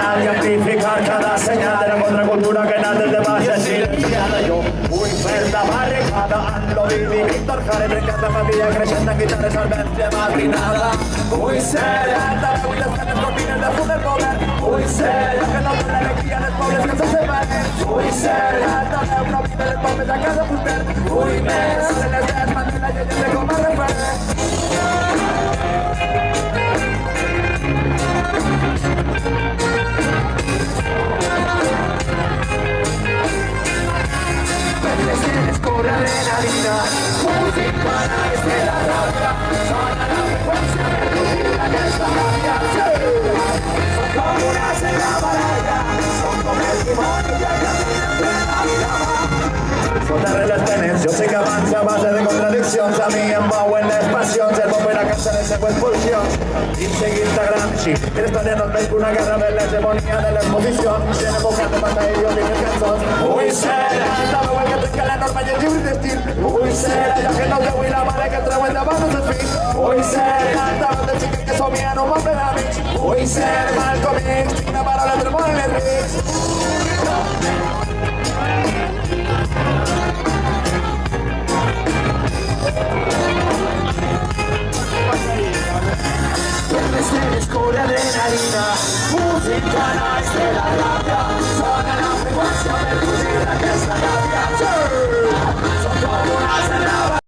señal y amplificar cada señal de la contracultura que nace de base silenciada. Yo vull fer de barricada en l'Ovidi, Víctor Jara, trencant de família, creixent en guitarra, solvència matinada. Vull ser altaveu i les canes cortines de fum del govern. Vull ser la que no té l'alegria dels pobles que se separen. Vull ser altaveu, no vive dels pobles a casa fuster. Vull més, en les drets, manté la llegenda com a referent. Corre adrenalina, música nice de la rabia, sona la frecuencia melodía que es la rabia. Son como una cena baralla, son como el timón y ya caminan de la vida. Son darreres tensions, sí que avança a base de contradiccions, a mi em mouen les passions, el pop i la cançó de següents pulsions. Inseguir-te Gramsci, que l'història no és més que una guerra de l'hegemonia de les posicions, en època de batalla i les cançons. Vull ser altaveu el que trenca la norma i el lliure d'estil. Vull ser allò que no deu i la mare que treu endavant els seus fills. Vull ser altaveu del xiquet que somia en un món ple d'amics. Vull ser Malcolm X, tinc una paraula del món en les rics. Corre adrenalina, música nice de la rabia.